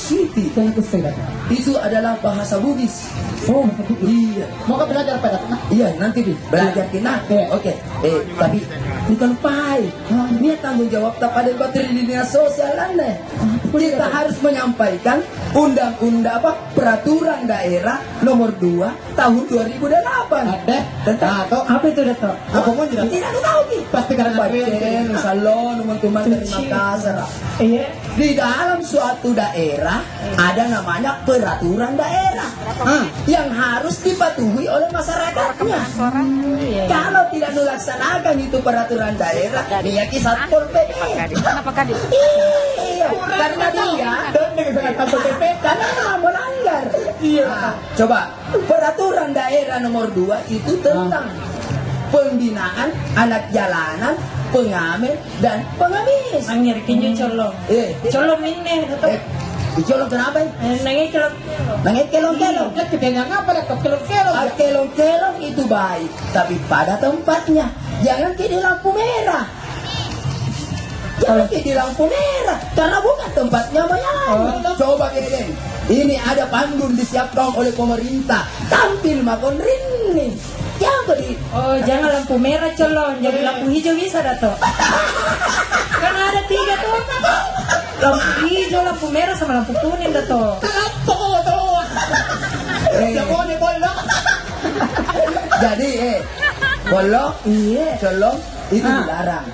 Siti. Tengkusai. Itu adalah bahasa Bugis. Oh, Iya. mau ke belajar pada nah? Iya, nanti deh belajar kita. Iya. Oke. Tapi bukan pai. Ini tanggung jawab pada bateri di dinas sosial Anda. Kita harus menyampaikan undang-undang peraturan daerah nomor 2 tahun 2008. Ada. Tentang Apa itu Dato? Apa mau tidak? tidak tahu nih. Pasti karena Bacen, salon, teman-teman dari Makassar. Iya. Di dalam suatu daerah ada namanya peraturan daerah yang harus dipatuhi oleh masyarakatnya. Kalau tidak melaksanakan itu peraturan daerah, dia Satpol PP. Iya, karena dia karena melanggar. Iya. Coba peraturan daerah nomor 2 itu tentang pembinaan anak jalanan, pengamen dan pengemis. Angin kinyo colong. Colong ini Dato. Dicolong kenapa? Nangis colong. Nangis kelong-kelong. Kedengar apa Dato? Kelong-kelong. Kelong-kelong itu baik, tapi pada tempatnya. Jangan di lampu merah. Jangan di lampu merah, karena bukan tempatnya menyanyi. Coba Deden, ini ada panggung disiapkan oleh pemerintah. Tampil makon rini. Jangan di. Oh, jangan lampu merah colong, jadi lampu hijau bisa Dato. Kan ada 3 tuh. Lampu hijau, lampu merah sama lampu kuning Dato. Jadi bolong, colong itu dilarang.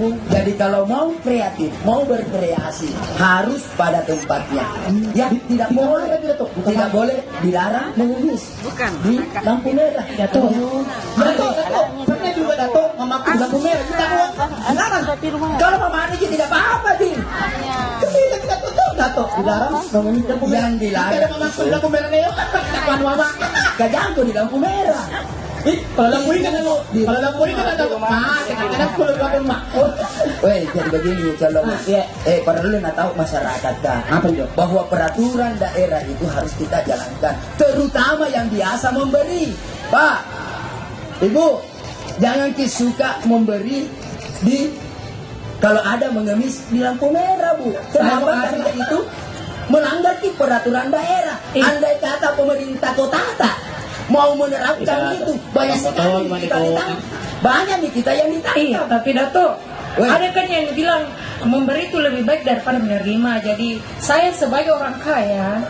Jadi kalau mau kreatif, mau berkreasi, harus pada tempatnya. Ya, tidak boleh dilarang mengemis di lampu merah. Dato, pernah juga Dato memakai lampu merah kita dilarang. Kalau mama ini tidak apa-apa, Din. Tidak tutup Dato, dilarang mengemis lampu merah. Yang dilarang Tidak memakai lampu merah nih. Kapan mama? Kajangku di lampu merah. Kalau lampu ini kan ada kadang-kadang pulau belakang mak. Weh, jadi begini colong. Perlu nak tahu masyarakat dah. Apa itu? Bahwa peraturan daerah itu harus kita jalankan, terutama yang biasa memberi. Pak, Ibu, jangan suka memberi kalau ada mengemis di lampu merah, Bu. Kenapa? Karena itu melanggar peraturan daerah. Andai kata pemerintah kota mau menerapkan itu, banyak sekali kita ditangkap. Banyak nih kita yang ditangkap. Iya, tapi Dato, ada kan yang bilang memberi itu lebih baik daripada menerima. Jadi saya sebagai orang kaya,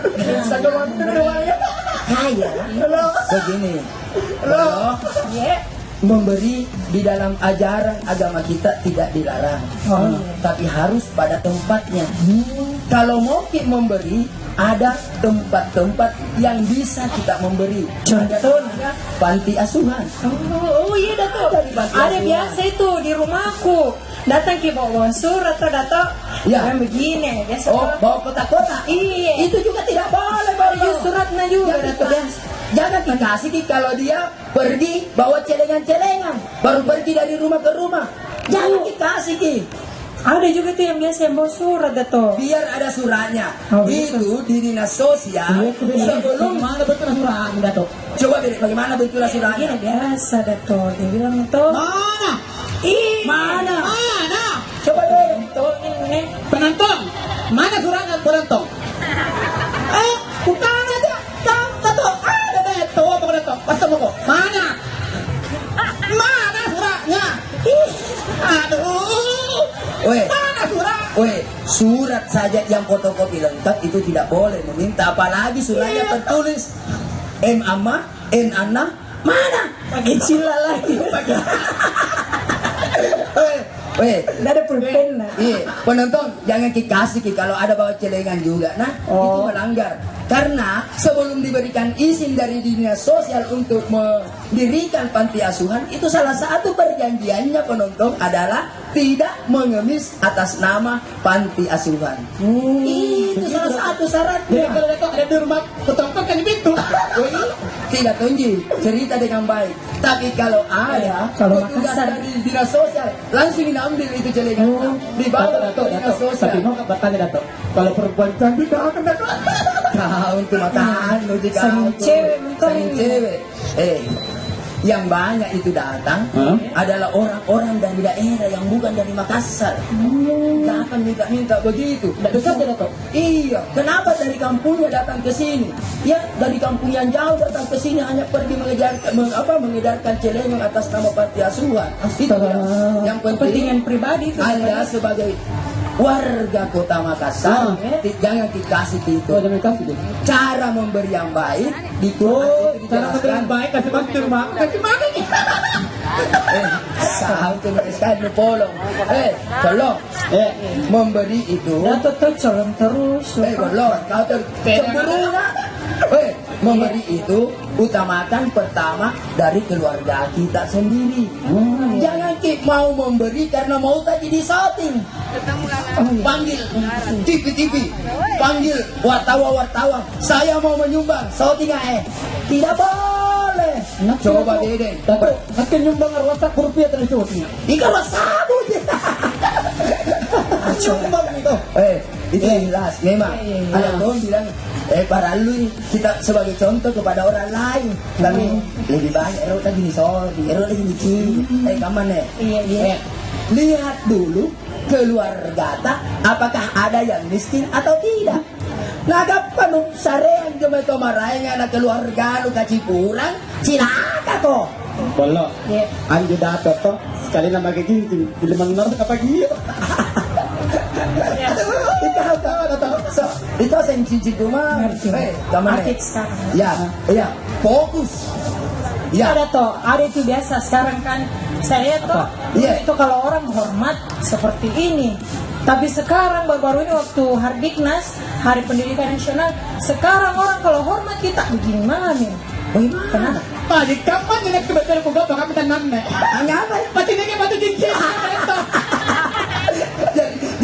kaya. Begini, memberi di dalam ajaran agama kita tidak dilarang, tapi harus pada tempatnya. Kalau mau kita memberi, ada tempat-tempat yang bisa kita memberi. Contohnya panti asuhan. Oh iya Dato, ada biasa itu di rumahku. Datang ke bawa surat atau Dato, yang begini biasa. Bawa kotak-kotak. Iya. Itu juga tidak boleh bawa suratnya juga Dato. Jangan dikasih kalau dia pergi bawa celengan-celengan, baru pergi dari rumah ke rumah. Jangan dikasih Ada juga tuh yang biasa yang bawa surat Dato. Biar ada suratnya. Itu di dinas sosial. Sebelum mana betul surat Dato? Coba bagaimana betul suratnya? Biasa Dato. Dia bilang itu. Mana? Mana? Mana? Coba deh. Ini Penonton. Mana suratnya penonton? Bukan aja. Dato. Ada Dato. Apa Dato? Pasti mau. Mana? Mana suratnya? Aduh. Mana surat? Surat saja yang fotokopi lengkap itu tidak boleh meminta, apalagi suratnya tertulis M Amma, N Anna, mana? Pakai cila lagi. tidak ada pulpen. Penonton jangan dikasih kalau ada bawa celengan juga. Nah, itu melanggar. Karena sebelum diberikan izin dari dinas sosial untuk mendirikan panti asuhan, itu salah satu perjanjiannya penonton adalah tidak mengemis atas nama panti asuhan. Itu salah satu syaratnya. Kalau ada di rumah ketongkong kan di pintu. Tidak tunjuk, cerita dengan baik. Tapi kalau ada petugas dari dinas sosial, langsung diambil itu celengan, dibawa ke dinas sosial. Tapi mau bertanya Dato, kalau perempuan cantik akan Dato. Kau untuk makan, Saling cewek, saling cewek. yang banyak itu datang adalah orang-orang dari daerah yang bukan dari Makassar. Datang minta-minta begitu. Dekat ya Dato? Iya, kenapa dari kampungnya datang ke sini? Ya, dari kampung yang jauh datang ke sini hanya pergi mengedarkan celengong atas nama panti asuhan. Itu yang penting. Kepentingan pribadi itu. Anda sebagai warga kota Makassar, jangan dikasih itu. Jangan kasih deh. Cara memberi yang baik di Quran itu Cara dijelaskan. yang baik kasih makan, kasih makan. Saham itu sekali polong. Tolong. Memberi itu. Dato tuh colong terus. Belum, kau tercemburu nak. Memberi itu utamakan pertama dari keluarga kita sendiri. Jangan mau memberi karena mau tadi di shooting. Panggil TV, panggil wartawan. Saya mau menyumbang shooting tidak boleh. Coba Dede. Akan nyumbang WhatsApp rupiah terus itu. Ikan wasabu. Nyumbang itu. Itu jelas memang. Ada tuh bilang para lu kita sebagai contoh kepada orang lain. Kami lebih banyak lagi di sorry, lagi di sini. Kaman Iya. Lihat dulu keluarga apakah ada yang miskin atau tidak. Nagap sarean cuma kemarahin anak keluarga lu kasih kurang, cilaka kok. Wala. Anjo Dato to. Sekali na magiging limang kapag iyo. Itu sensitif cuma. Artik sekarang. Ya, fokus. Ya. Ada toh, ada itu biasa sekarang kan. Saya toh, itu kalau orang hormat seperti ini. Tapi sekarang baru-baru ini waktu Hardiknas, Hari Pendidikan Nasional, sekarang orang kalau hormat kita begini mana nih? Bagaimana? Padi kapan ini kebetulan ko baka kami tanan na. Ngapa? Pati niki pati jinjin.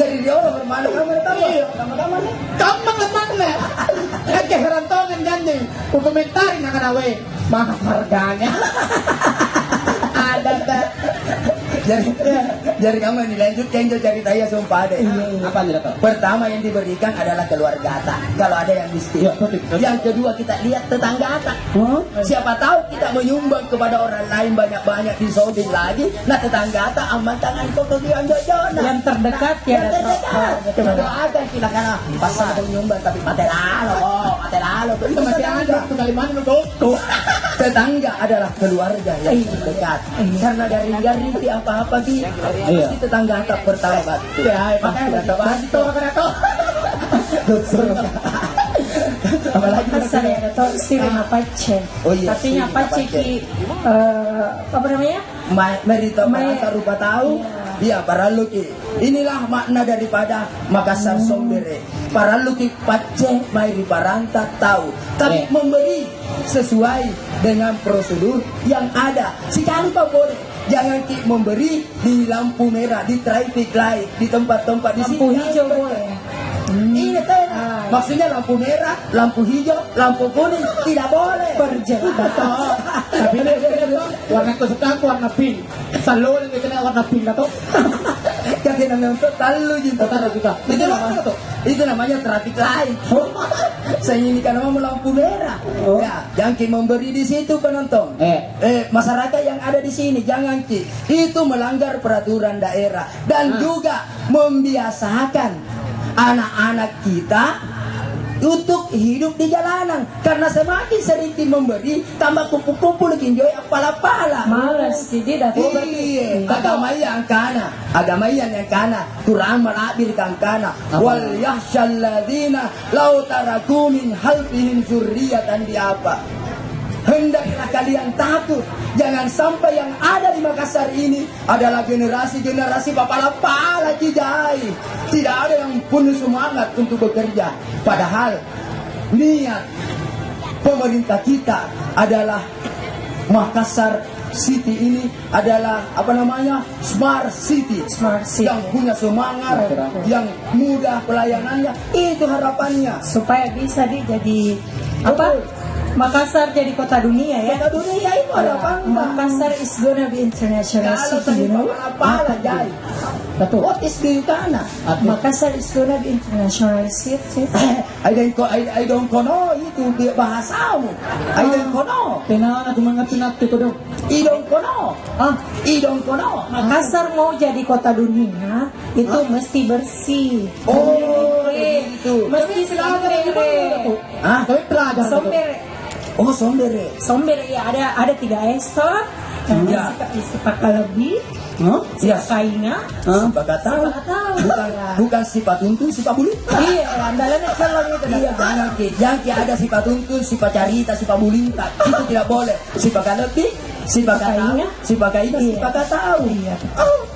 Jadi dia orang bermana kamu tahu? Kamu Kamang lemang na. Nagkaharantongan dyan din. Kung komentari na kanawe, mga harganya. Ada. Jadi kamu ini lanjut kenjo ceritanya sumpah deh. Apa nih Dato? Pertama yang diberikan adalah keluarga kalau ada yang miskin. Yang kedua kita lihat tetangga Siapa tahu kita menyumbang kepada orang lain banyak-banyak di Saudi lagi. Nah tetangga aman tangan kau kegiatan jojonan. Yang terdekat ya Dato. Kita doakan kita karena pasal menyumbang tapi materalo. Itu Masih ada kaliman mo tetangga adalah keluarga yang terdekat. Karena dari rinti apa-apa di pasti tetangga tak pertama batu. Makanya Dato ka Dato. Apalagi Kasar ya Dato, istri Mapache. Artinya Apache ki apa namanya? Merita Maranta rupa tahu. Iya, para luki. Inilah makna daripada Makassar Sombere. Para luki Pace Mairi Paranta tahu. Tapi memberi sesuai dengan prosedur yang ada. Sekali Pak boleh. Jangan memberi di lampu merah, di traffic light, di tempat-tempat di Lampu hijau boleh. Ini maksudnya lampu merah, lampu hijau, lampu kuning tidak boleh. Perjalanan. Tapi ini warna kesukaan warna pink. Selalu yang kena warna pink Dato. Kaki namanya untuk talu gitu. Itu namanya traffic light. Saya ini kan mau lampu merah. Ya, jangan memberi di situ penonton. Masyarakat yang ada di sini jangan itu melanggar peraturan daerah dan juga membiasakan anak-anak kita untuk hidup di jalanan karena semakin sering memberi tambah kumpul-kumpul kinjoy pala-pala Malas jadi Dato. agama yang kana Quran melabirkan kana wal yahsyal ladzina law taraku min halfihim dzurriyyatan diapa. Hendaklah kalian takut. Jangan sampai yang ada di Makassar ini adalah generasi-generasi pala-pala kijai. Tidak ada yang penuh semangat untuk bekerja. Padahal niat pemerintah kita adalah Makassar City ini adalah Smart City. Yang punya semangat, yang mudah pelayanannya. Itu harapannya. Supaya bisa jadi apa? Makassar jadi kota dunia ya. Kota dunia itu harapan. Makassar is gonna be international city, you know. What is the kana? Makassar is gonna be international city. I don't know it. itu bahasamu. Idong kono. Tenang aku mengerti ko dong. Idong kono. Ah, Idong kono. Makassar mau jadi kota dunia itu mesti bersih. Oh, Sombere. begitu. Mesti sombere. Hah? tapi pelajar betul. Sombere. Oh, sombere. Sombere ya ada 3 estor. Ya. Sifat lebih, Hah? Ya. sainga. Sifat tahu. Sifat tahu. Bukan sifat untung, sifat bulit. Iya, andalannya kalau itu. Iya, jangan Ki. Yang Ki ada sifat untung, sifat carita, sifat bulintak. Itu tidak boleh. Sifat lebih, sifat tahu, Kainga. sifat kainga, Iya. sifat tahu. Iya.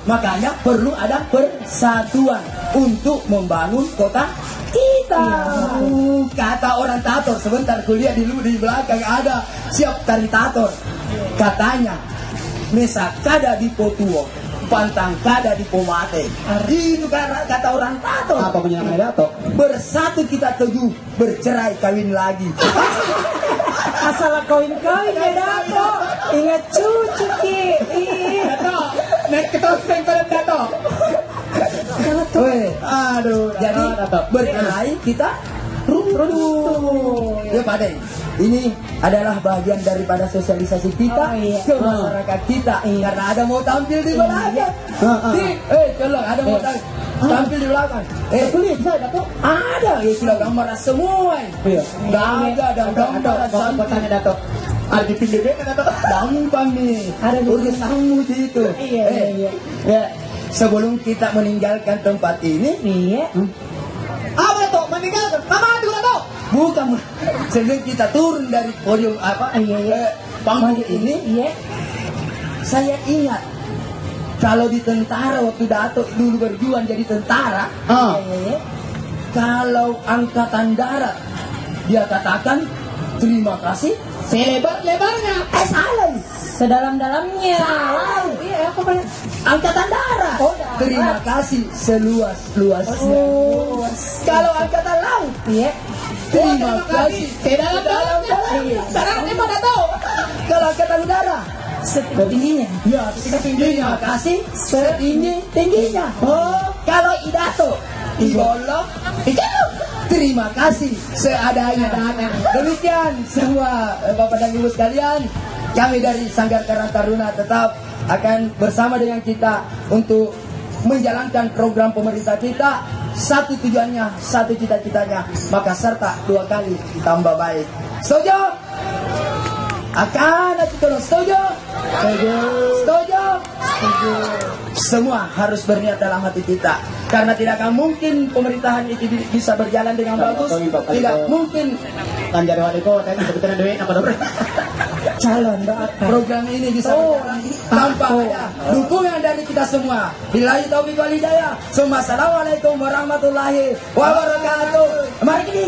Makanya perlu ada persatuan untuk membangun kota kita. Iya. Kata orang tator, sebentar kuliah di belakang ada siap taritator. Katanya, mesa kada di potuo, pantang kada di pomate. Itu kata orang tator. Apa menyenangkan dato? Bersatu kita teguh, bercerai kawin lagi. Asal kawin-kawin ya Dato. Ingat cucu Ki. Iya. Dato, naik ke toseng kalian dato. Kalau tuh Weh, Aduh, jadi dato. bercerai kita runtuh. Ya Pak Den, ini adalah bagian daripada sosialisasi kita Oh, iya. ke masyarakat kita. Karena ada mau tampil di belakang. Tolong ada mau tampil di belakang. Kulit saya dato. Ada, ya sudah gambar semua. Iya. Gak ada gambar Kau tanya dato. Ada di pinggir kan dato. gampang nih. Ada di- urusanmu di itu. Iya, iya. Ya, sebelum kita meninggalkan tempat ini, iya. Apa dato? Meninggalkan. Mama itu dato. bukan sebelum kita turun dari podium apa Iya, iya. panggung ini, Iya. saya ingat kalau di tentara waktu Dato dulu berjuang jadi tentara, Ah. Iya, iya. kalau angkatan darat dia katakan terima kasih, Selebar-lebarnya. salah nih. Sedalam-dalamnya. Salah. Iya, apa kayak Angkatan darat Oh, darat. terima kasih seluas-luasnya. Oh. Kalau angkatan laut Iya. terima kasih Sedalam-dalamnya. Iya. Daratnya mana dato? Kalau angkatan udara Setingginya. ya terima kasih setinggi-tingginya. Oh, kalau Idato Ibolok Ijaluk, terima kasih seadanya. Demikian semua Bapak dan Ibu sekalian, kami dari Sanggar Karang Taruna tetap akan bersama dengan kita untuk menjalankan program pemerintah kita. Satu tujuannya, satu cita-citanya, maka serta 2 kali tambah baik. Setuju? Akan aku tolong setuju? Setuju? Semua harus berniat dalam hati kita, karena tidak akan mungkin pemerintahan itu bisa berjalan dengan bagus. Tidak mungkin Lanjar waliko, tadi kebetulan duit apa dong? Calon doakan. program ini bisa berjalan tanpa ada dukungan dari kita semua. Billahi taufiq wal hidayah. Assalamualaikum warahmatullahi wabarakatuh. Mari ini.